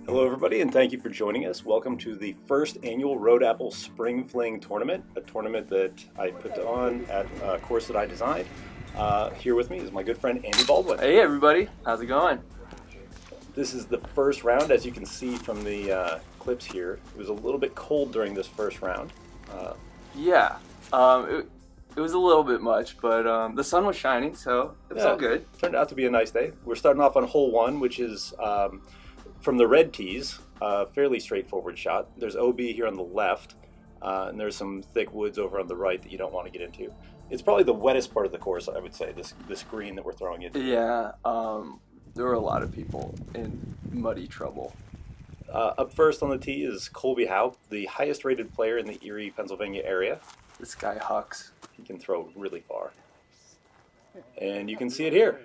Hello everybody, and thank you for joining us. Welcome to the first annual Road Apple Spring Fling tournament, a tournament that I put on at a course that I designed. Here with me is my good friend Andy Baldwin. Hey everybody, how's it going? This is the first round. As you can see from the clips here, it was a little bit cold during this first round. It was a little bit much, but the sun was shining, so it's all good. Turned out to be a nice day. We're starting off on hole 1, which is from the red tees, fairly straightforward shot. There's OB here on the left, and there's some thick woods over on the right that you don't want to get into. It's probably the wettest part of the course, I would say, this green that we're throwing into. Yeah, there were a lot of people in muddy trouble. Up first on the tee is Colby Howe, the highest rated player in the Erie, Pennsylvania area. This guy hucks. He can throw really far. And you can see it here.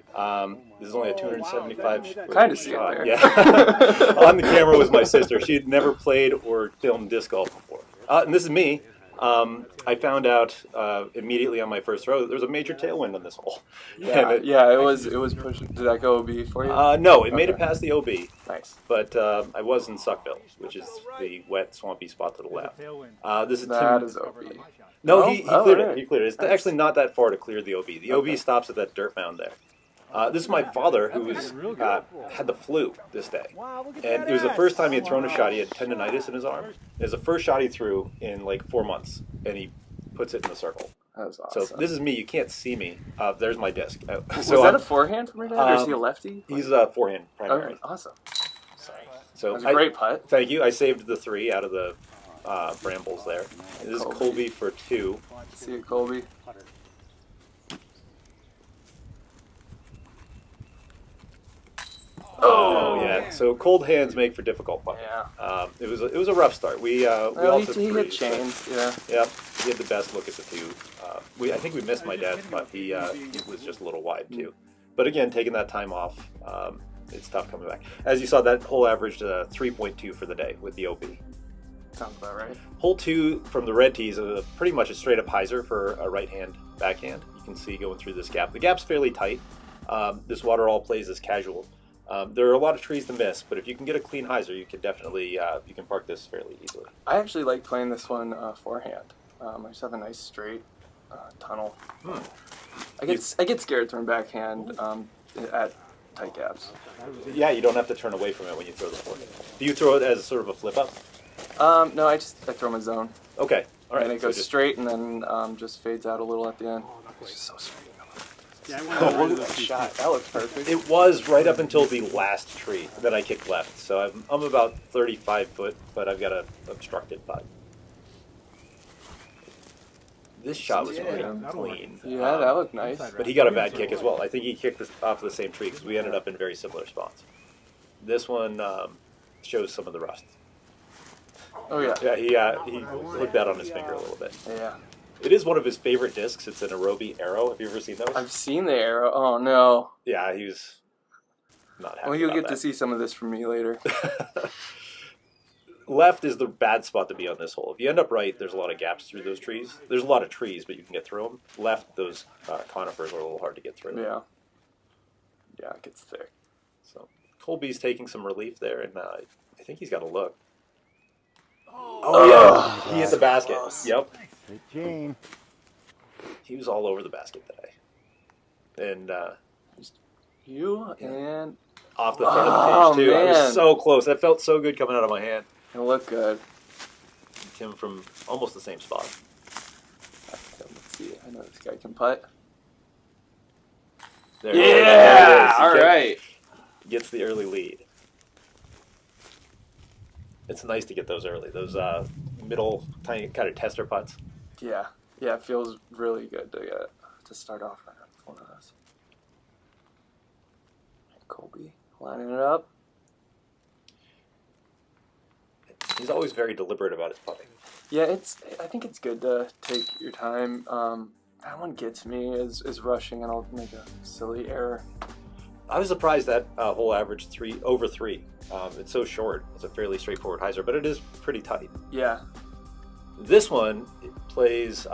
This is only a 275 Kind of see it shot. there. Yeah. On the camera was my sister. She had never played or filmed disc golf before. And this is me. I found out immediately on my first throw that there was a major tailwind on this hole. It was pushing. Did that go OB for you? No, it made it past the OB. Nice. But I was in Suckville, which is the wet, swampy spot to the left. This is That Tim. is OB. No, he cleared it. Right. He cleared it. It's Nice. actually not that far to clear the OB. The OB stops at that dirt mound there. This is my father, who had the flu this day. And it was the first time he had thrown a shot. He had tendonitis in his arm. It was the first shot he threw in like 4 months, and he puts it in the circle. That was awesome. So this is me. You can't see me. There's my disc. Was that a forehand from your dad, or is he a lefty? He's a forehand primary. Okay, awesome. So That was a great putt. Thank you. I saved the 3 out of the brambles there. This is Colby for 2. See you, Colby. Oh yeah. So cold hands make for difficult putting. Yeah. It was a rough start. We all took he hit threes, chains. Yeah. Yep. He had the best look at the 2. I think we missed my dad, but he was just a little wide too. But again, taking that time off, it's tough coming back. As you saw, that hole averaged 3.2 for the day with the OB. Sounds about right. Hole 2 from the red tees is pretty much a straight up hyzer for a right hand backhand. You can see going through this gap. The gap's fairly tight. This water all plays as casual. There are a lot of trees to miss, but if you can get a clean hyzer, you can definitely you can park this fairly easily. I actually like playing this one forehand. I just have a nice straight tunnel. I get scared throwing backhand at tight gaps. Yeah, you don't have to turn away from it when you throw the forehand. Do you throw it as sort of a flip up? No, I throw my zone. Okay, all right. And it goes straight and then just fades out a little at the end. It's just so sweet. Oh, look at that shot. That looks perfect. It was right up until the last tree that I kicked left. So I'm about 35 foot, but I've got a obstructed putt. This shot was really clean. Yeah, that looked nice. But he got a bad kick as well. I think he kicked this off of the same tree because we ended up in very similar spots. This one shows some of the rust. Oh yeah. Yeah, he hooked that on his finger a little bit. Yeah. It is one of his favorite discs. It's an Arobi Arrow. Have you ever seen those? I've seen the arrow. Oh no. Yeah, he was not happy. Well, you'll about get that. to see some of this from me later. Left is the bad spot to be on this hole. If you end up right, there's a lot of gaps through those trees. There's a lot of trees, but you can get through them. Left, those conifers are a little hard to get through. Yeah. Yeah, it gets thick. So Colby's taking some relief there, and I think he's got a look. Oh yeah, he hit the basket. Close. Yep. Good game. He was all over the basket today. And You and off the front of the page, too. I man. was so close. That felt so good coming out of my hand. it looked good. Tim from almost the same spot. Let's see. I know this guy can putt. There Yeah. it is. All right. Gets the early lead. It's nice to get those early. Those middle, tiny kind of tester putts. Yeah. Yeah. It feels really good to start off with one of those. Colby lining it up. He's always very deliberate about his putting. Yeah, I think it's good to take your time. That one gets me is rushing, and I'll make a silly error. I was surprised that hole averaged over 3. It's so short. It's a fairly straightforward hyzer, but it is pretty tight. Yeah. This one plays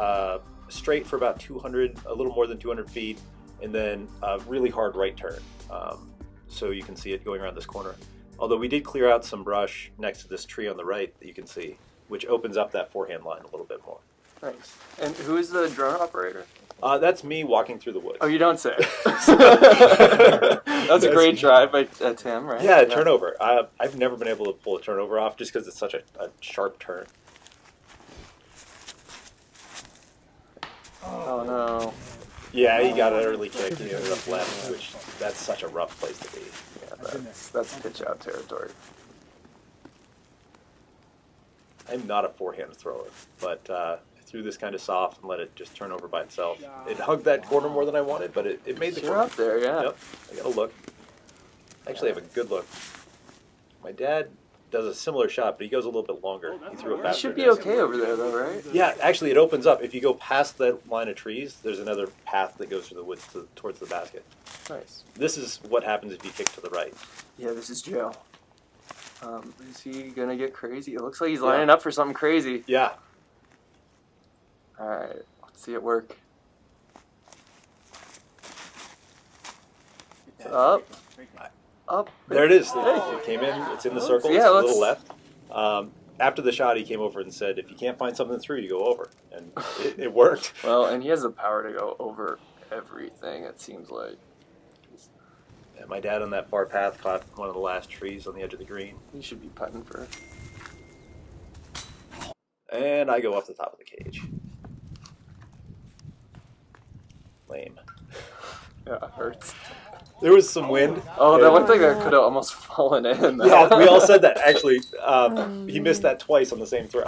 straight for about 200, a little more than 200 feet, and then a really hard right turn. So you can see it going around this corner. Although we did clear out some brush next to this tree on the right that you can see, which opens up that forehand line a little bit more. Nice. And who is the drone operator? That's me walking through the woods. Oh, you don't say. That's a great drive by Tim, right? Yeah, turnover. I've never been able to pull a turnover off just because it's such a sharp turn. Oh, no. Yeah, he got an early kick. He ended up left, which that's such a rough place to be. Yeah, that's pitch out territory. I'm not a forehand thrower, but I threw this kind of soft and let it just turn over by itself. It hugged that corner more than I wanted, but it made the You're corner. up there, yeah. Yep, I got a look. Actually, I have a good look. My dad does a similar shot, but he goes a little bit longer. He threw a You faster. should be okay over there, though, right? Yeah, actually, it opens up. If you go past that line of trees, there's another path that goes through the woods towards the basket. Nice. This is what happens if you kick to the right. Yeah, this is Joe. Is he gonna get crazy? It looks like he's lining up for something crazy. Yeah. All right, let's see it work. Up. Up. There it is. It came in. It's in the circle. Yeah, it's a little left. After the shot, he came over and said, if you can't find something through, you go over. And it worked. Well, and he has the power to go over everything, it seems like. And my dad on that far path caught one of the last trees on the edge of the green. He should be putting for. And I go off the top of the cage. Lame. Yeah, it hurts. There was some wind. Oh, that one thing that could have almost fallen in. Though. Yeah, we all said that. Actually, he missed that twice on the same throw.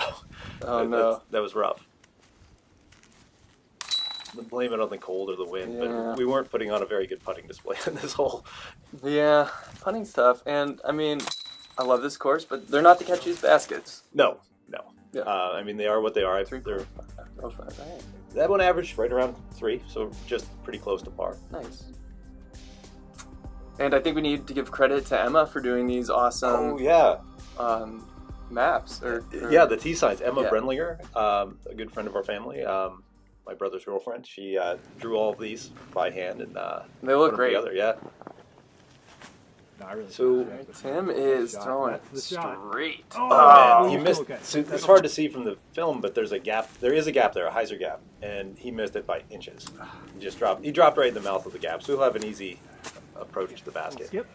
Oh, no. That was rough. Blame it on the cold or the wind, Yeah. but we weren't putting on a very good putting display in this hole. Yeah, putting's tough. And, I mean, I love this course, but they're not to catch these baskets. No. Yeah. I mean, they are what they are. They're, Oh, fine. Right. that one averaged right around 3, so just pretty close to par. Nice. And I think we need to give credit to Emma for doing these awesome Oh, yeah. maps. Yeah, the T signs. Emma Yeah. Brenlinger, a good friend of our family, my brother's girlfriend, she drew all of these by hand and They look put them great. together. Yeah. Really So, Tim is throwing That's the shot. straight. oh man, he Oh, missed. okay. So it's hard to see from the film, but there's a gap. There is a gap there, a hyzer gap, and he missed it by inches. He just dropped. He dropped right in the mouth of the gap, so he'll have an easy approach to the basket. Skip.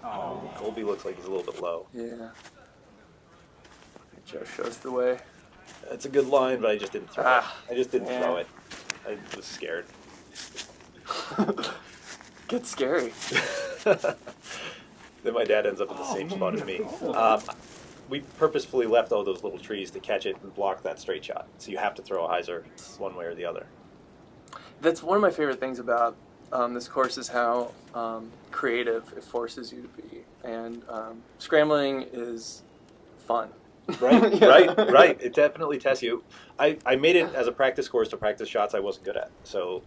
Oh, Colby looks like he's a little bit low. Yeah. Joe shows the way. It's a good line, but I just didn't throw Ah, it. I just didn't yeah. throw it. I was scared. Gets scary. Then my dad ends up in the same spot as me. We purposefully left all those little trees to catch it and block that straight shot. So you have to throw a hyzer one way or the other. That's one of my favorite things about this course is how creative it forces you to be. And scrambling is fun. Right, Yeah. right. It definitely tests you. I made it as a practice course to practice shots I wasn't good at. So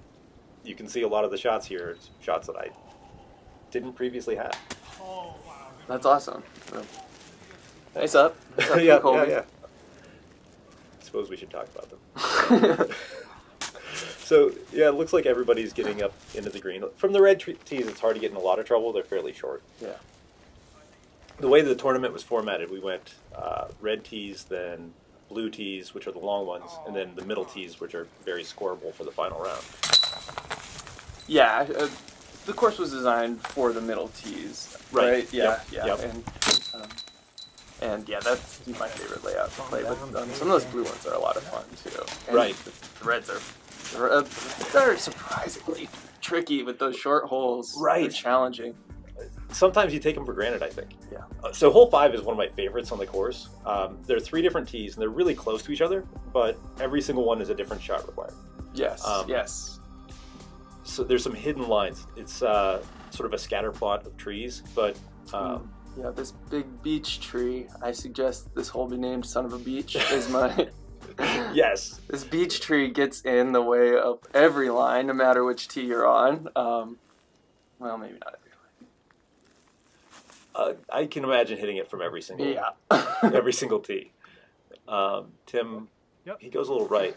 you can see a lot of the shots here, it's shots that I didn't previously have. That's awesome. Nice up. Nice up Yeah, Colby. yeah. I suppose we should talk about them. So, yeah, it looks like everybody's getting up into the green. From the red tees, it's hard to get in a lot of trouble. They're fairly short. Yeah. The way the tournament was formatted, we went red tees, then blue tees, which are the long ones, and then the middle tees, which are very scoreable for the final round. Yeah. The course was designed for the middle tees. Right. Yeah. Yep. Yeah. Yep. And yeah, that's my favorite layout to play with. Some of those blue ones are a lot of fun too. And Right. The reds are surprisingly tricky with those short holes. Right. They're challenging. Sometimes you take them for granted, I think. Yeah. So hole 5 is one of my favorites on the course. There are 3 different tees, and they're really close to each other, but every single one is a different shot required. Yes. Yes. So there's some hidden lines. It's sort of a scatter plot of trees, but Yeah, this big beech tree, I suggest this hole be named Son of a Beach, is my... yes. This beech tree gets in the way of every line, no matter which tee you're on. Well, maybe not every line. I can imagine hitting it from every single Yeah. every single tee. Tim, Yep. he goes a little right.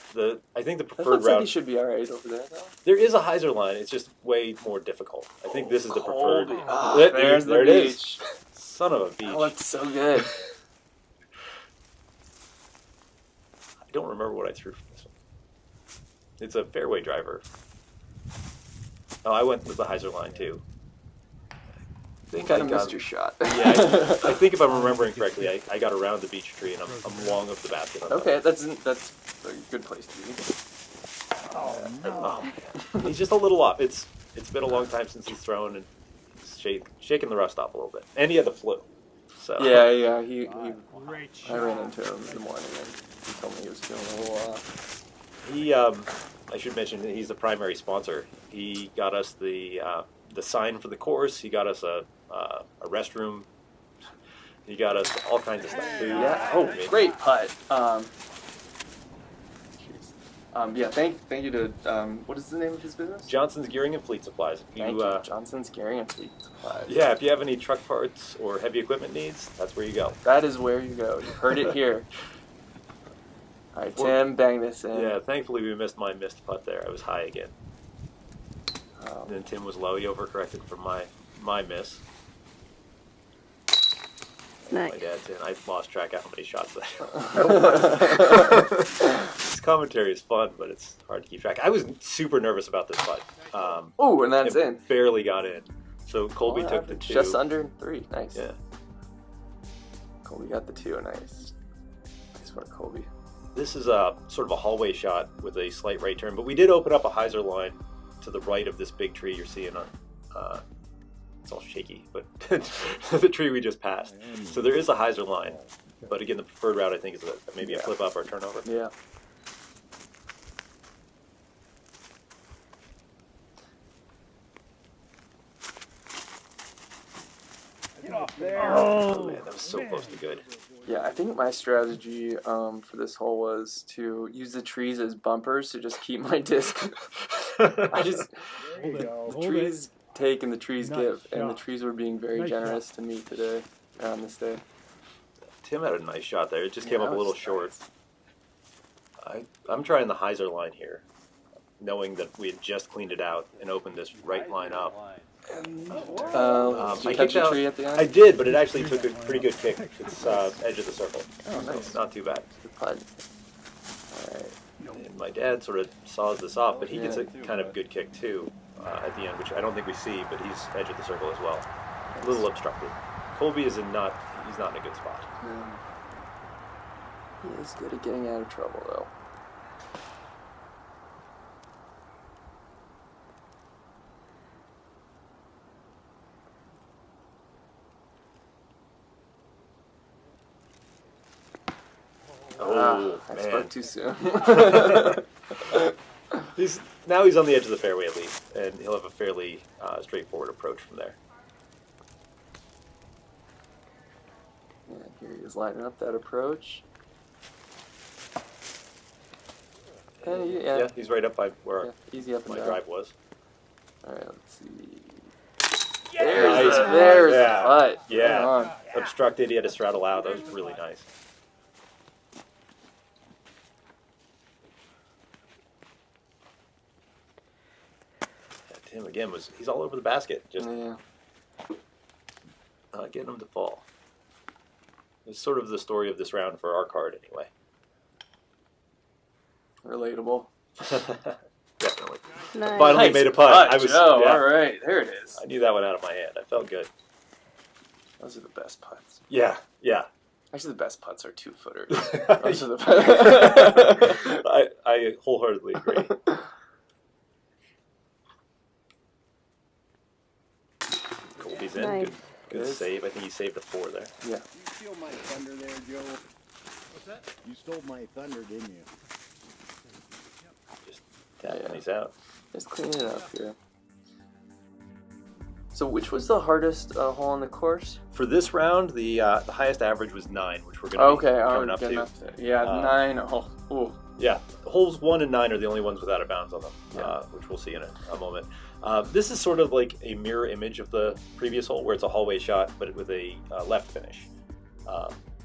I think the That preferred looks like he route. should be alright over there, though. There is a hyzer line. It's just way more difficult. I think this is the preferred. Colby. Ah, There there's the it is. beach. Son of a beach. Oh, that's so good. I don't remember what I threw from this one. It's a fairway driver. Oh, I went with the hyzer line too. I think Kind of missed your shot. Yeah, I think if I'm remembering correctly, I got around the beach tree and I'm long of the basket. Okay, that's a good place to be. Oh man, he's just a little off. It's been a long time since he's thrown and he's shaking the rust off a little bit. And he had the flu. So Yeah. I ran into him in the morning and he told me he was feeling a little off. He, I should mention that he's the primary sponsor. He got us the sign for the course. He got us a restroom. He got us all kinds of stuff. Food. Yeah. Oh, great putt. Yeah. Thank you to what is the name of his business? Johnson's Gearing and Fleet Supplies. Thank you, Johnson's Gearing and Fleet Supplies. Yeah, if you have any truck parts or heavy equipment needs, that's where you go. That is where you go. You heard it here. All right, Tim, bang this in. Yeah, thankfully we missed my missed putt there. I was high again. And then Tim was low. He overcorrected for my miss. Nice. My dad's in. I lost track of how many shots that. This commentary is fun, but it's hard to keep track. I was super nervous about this putt. Oh, and that's in. Barely got in. So Colby took the 2. Just under 3. Nice. Yeah. Colby got the 2. Nice. Nice work, Colby. This is a sort of a hallway shot with a slight right turn, but we did open up a hyzer line to the right of this big tree you're seeing on. It's all shaky, but the tree we just passed. So there is a hyzer line, but again, the preferred route I think is maybe a flip up or a turnover. Yeah. Get off there. Oh man, that was so close to good. Yeah, I think my strategy for this hole was to use the trees as bumpers to just keep my disc. The trees take and the trees give, and the trees were being very generous to me today, on this day. Tim had a nice shot there. It just came up a little short. I'm trying the hyzer line here, knowing that we had just cleaned it out and opened this right line up. Did you catch a tree at the end? I did, but it actually took a pretty good kick. It's edge of the circle. Oh, nice. Not too bad. Good putt. All right. And my dad sort of saws this off, but he gets a kind of good kick too at the end, which I don't think we see, but he's edge of the circle as well. A little obstructed. Colby is he's not in a good spot. He is good at getting out of trouble, though. Oh, I man. spoke too soon. He's on the edge of the fairway at least, and he'll have a fairly straightforward approach from there. Yeah, here he is lining up that approach. And Yeah, he's right up by where easy up and my down. drive was. All right, let's see. Nice. There's the Yeah. putt. Yeah. Come on. Obstructed, he had to straddle out. That was really nice. Tim again he's all over the basket, just getting him to fall. It's sort of the story of this round for our card, anyway. Relatable. Definitely. Nice. Finally made a putt. Joe. All right, there it is. I knew that one out of my hand. I felt good. Those are the best putts. Yeah. Actually, the best putts are 2-footers. I Those are the best. I wholeheartedly agree. Colby's in. Nice. Good save. I think he saved a 4 there. Yeah. You stole my thunder there, Joe. What's that? You stole my thunder, didn't you? Just tapping these out. Just clean it up here. So which was the hardest hole on the course? For this round, the highest average was 9, which we're going to be coming up to. Yeah, 9. Oh, ooh. Yeah, holes 1 and 9 are the only ones without a bounds on them, Yeah. which we'll see in a moment. This is sort of like a mirror image of the previous hole, where it's a hallway shot, but with a left finish.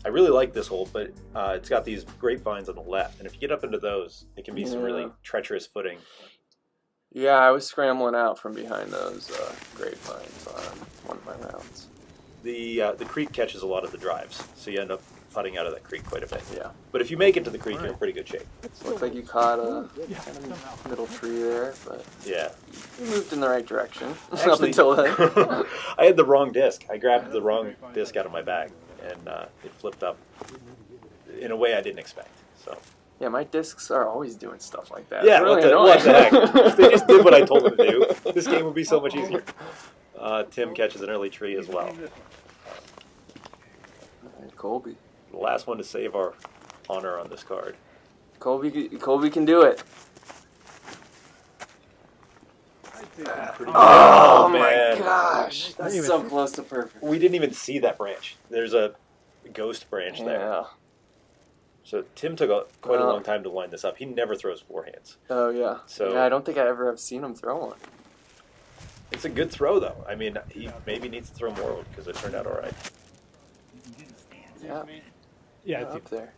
I really like this hole, but it's got these grapevines on the left, and if you get up into those, it can be some really treacherous footing. Yeah, I was scrambling out from behind those grapevines on one of my rounds. the creek catches a lot of the drives, so you end up putting out of that creek quite a bit. Yeah. But if you make it to the creek, you're in pretty good shape. Looks like you caught a kind of middle tree there, but Yeah. you moved in the right direction up Actually- until then. I had the wrong disc. I grabbed the wrong disc out of my bag, and it flipped up in a way I didn't expect. So Yeah, my discs are always doing stuff like that. yeah, It's really what the heck? annoying. If they just did what I told them to do, this game would be so much easier. Tim catches an early tree as well. Colby. The last one to save our honor on this card. Colby can do it. Oh, my man. gosh, that's so close to perfect. We didn't even see that branch. There's a ghost branch there. Yeah. So Tim took quite a long time to line this up. He never throws forehands. Oh yeah. So- yeah, I don't think I ever have seen him throw one. It's a good throw, though. I mean, he maybe needs to throw more because it turned out all right. Yeah. Yeah, Up there.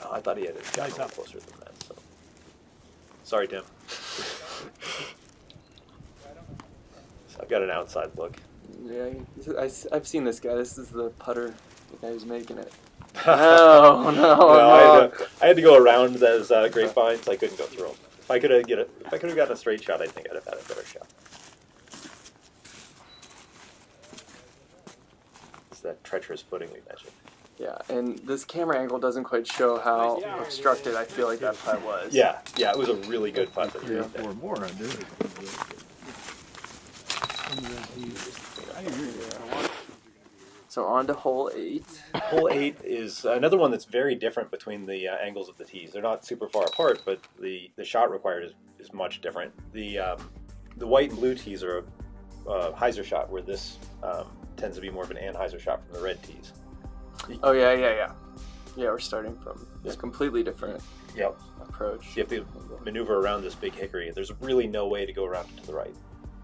Oh, I thought he had it Guys up. closer than that. So. Sorry, Tim. So I've got an outside look. Yeah, I've seen this guy. This is the putter, the guy who's making it. No, No, I had to go around those grapevines. I couldn't go through them. If I could have gotten a straight shot, I think I'd have had a better shot. It's that treacherous footing we mentioned. Yeah, and this camera angle doesn't quite show how obstructed I feel like that putt was. Yeah, it was a really good putt. That he Three or made there. four more under. So on to hole 8. Hole 8 is another one that's very different between the angles of the tees. They're not super far apart, but the shot required is much different. The white and blue tees are a hyzer shot, where this tends to be more of an anhyzer shot from the red tees. Oh yeah. Yeah, we're starting from this completely different Yep. approach. You have to maneuver around this big hickory. There's really no way to go around it to the right.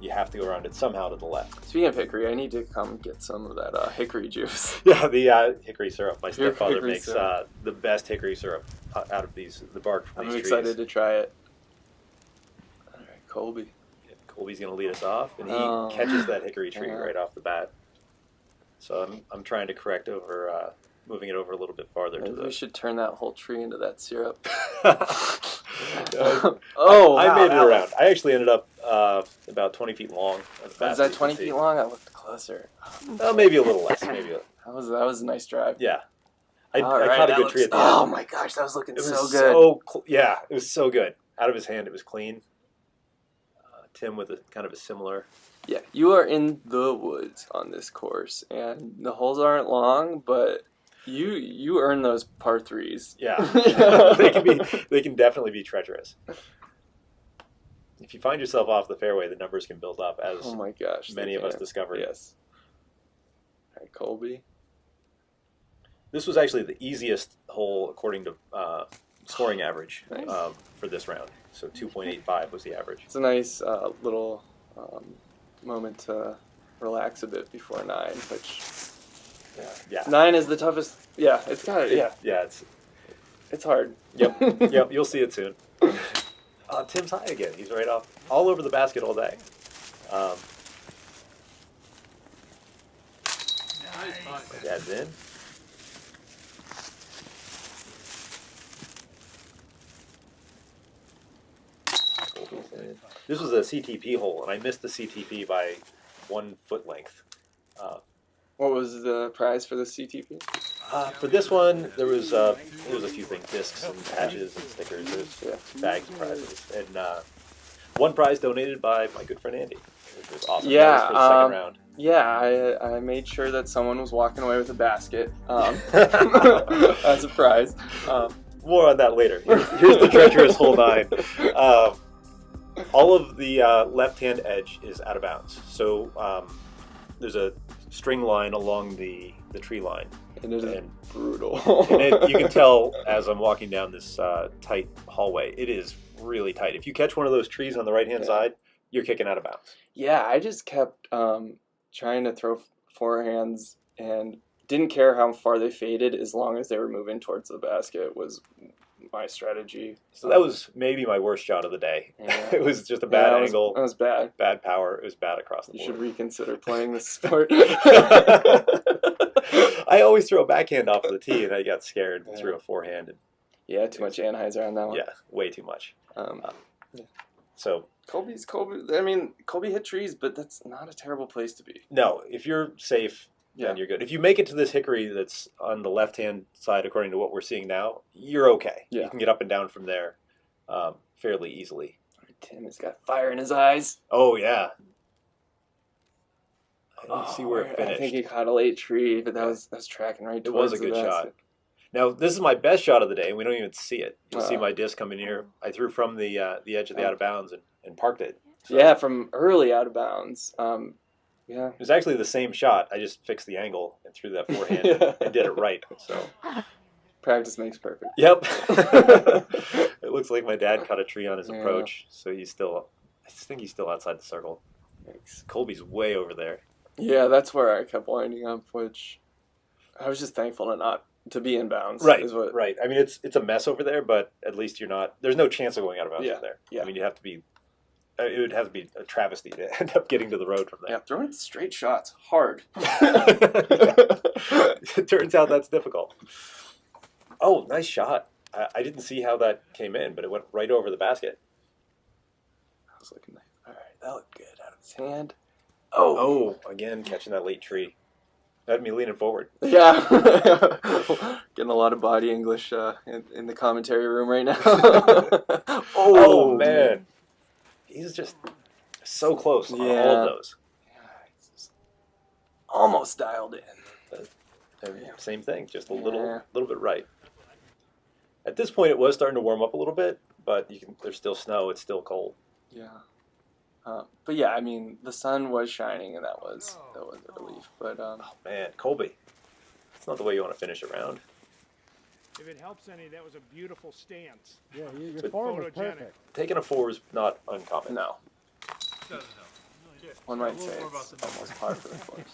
You have to go around it somehow to the left. Speaking of hickory, I need to come get some of that hickory juice. Yeah, the hickory syrup. My stepfather Hickory makes syrup. the best hickory syrup out of the bark from I'm these excited trees. to try it. All right, Colby. Colby's going to lead us off, and he Oh. catches that hickory tree Yeah. right off the bat. So I'm trying to correct over, moving it over a little bit farther to Maybe the... we should turn that whole tree into that syrup. Uh, Oh, I wow, made it that around. was- I actually ended up about 20 feet long. Is that 20 feet long? I looked closer. Maybe a little less. Maybe. That was a nice drive. Yeah. I All right, caught a that good looks- tree at the end. Oh my gosh, that was looking It was so good. yeah, it was so good. Out of his hand, it was clean. Tim with a kind of a similar. Yeah, you are in the woods on this course, and the holes aren't long, but you earn those par threes. Yeah, they can definitely be treacherous. If you find yourself off the fairway, the numbers can build up, as Oh my gosh, they many of us can. discovered. Yes. All right, Colby. This was actually the easiest hole according to scoring average Nice. for this round. So 2.85 was the average. It's a nice little moment to relax a bit before 9, which Yeah. 9 is the toughest. Yeah, it's got it. Yeah, Yeah. it's hard. Yep. You'll see it soon. Tim's high again. He's right off, all over the basket all day. My dad's in. This was a CTP hole, and I missed the CTP by 1 foot length. What was the prize for the CTP? For this one, there was a few things: discs and patches and stickers. There's bags of prizes, and one prize donated by my good friend Andy, which was awesome. Yeah, That was for the second round. Yeah, I made sure that someone was walking away with a basket as a prize. More on that later. Here's the treacherous hole 9. All of the left-hand edge is out of bounds. So there's a string line along the tree line. And it is And- brutal. And you can tell as I'm walking down this tight hallway, it is really tight. If you catch one of those trees on the right-hand side, you're kicking out of bounds. Yeah, I just kept trying to throw forehands and didn't care how far they faded as long as they were moving towards the basket was my strategy. So that was maybe my worst shot of the day. Yeah. It was just a bad angle. That was bad. Bad power. It was bad across the You board. should reconsider playing this sport. I always throw a backhand off of the tee, and I got scared and threw a forehand. And, Yeah, too much Anheuser on that one. yeah, way too much. Yeah. So Colby. I mean, Colby hit trees, but that's not a terrible place to be. no, if you're safe, then you're good. If you make it to this hickory that's on the left-hand side, according to what we're seeing now, you're okay. Yeah. You can get up and down from there fairly easily. Tim has got fire in his eyes. Oh, yeah. I didn't see where it finished. I think he caught a late tree, but that was tracking right It towards was a good the shot. basket. Now, this is my best shot of the day, and we don't even see it. You'll see my disc coming here. I threw from the edge of the out of bounds and parked it. So Yeah, from early out of bounds. Yeah. it was actually the same shot. I just fixed the angle and threw that forehand and did it right. So, Practice makes perfect. yep. It looks like my dad cut a tree on his approach, so I think he's still outside the circle. Thanks. Colby's way over there. Yeah, that's where I kept winding up, which I was just thankful to be in bounds. Right, Is what, right. I mean, it's a mess over there, but at least you're not. There's no chance of going out of bounds Yeah, over there. yeah. I mean, you have to be. It would have to be a travesty to end up getting to the road from there. Yeah, throwing straight shots hard. It turns out that's difficult. Oh, nice shot. I didn't see how that came in, but it went right over the basket. I was looking nice. All right, that looked good out of his hand. Oh, again, catching that late tree. That had me leaning forward. Yeah. Getting a lot of body English in the commentary room right now. Oh, man. He's just so close on all of those. Almost dialed in. And same thing, just a little bit right. At this point, it was starting to warm up a little bit, but there's still snow. It's still cold. Yeah. But yeah, I mean, the sun was shining, and that was a relief. But Oh, man, Colby. That's not the way you want to finish a round. If it helps any, that was a beautiful stance. Yeah, your But form was photogenic. perfect. Taking a 4 is not uncommon. no, Doesn't help. one might We'll say more it's about the almost par for the course.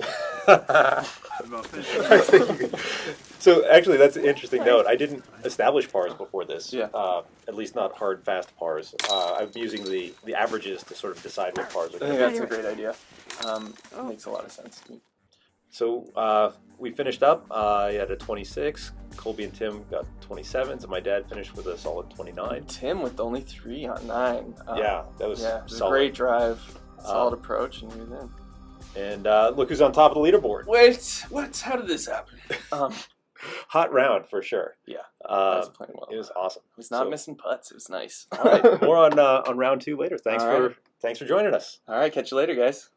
About finishing. I think you could- So actually, that's an interesting note. I didn't establish pars before this. Yeah. At least not hard, fast pars. I'm using the averages to sort of decide what pars are I going think to be. that's a great idea. Makes a lot of sense to me. So we finished up. I had a 26. Colby and Tim got 27s, and my dad finished with a solid 29. Tim with only 3 on 9. Yeah, that was it was a solid. great drive, solid approach, and he was in. And look who's on top of the leaderboard. Wait, what? How did this happen? Hot round for sure. Yeah, I was playing well. It was awesome. I was not So- missing putts. It was nice. All right, more on round 2 later. Thanks All right. for joining us. All right, catch you later, guys.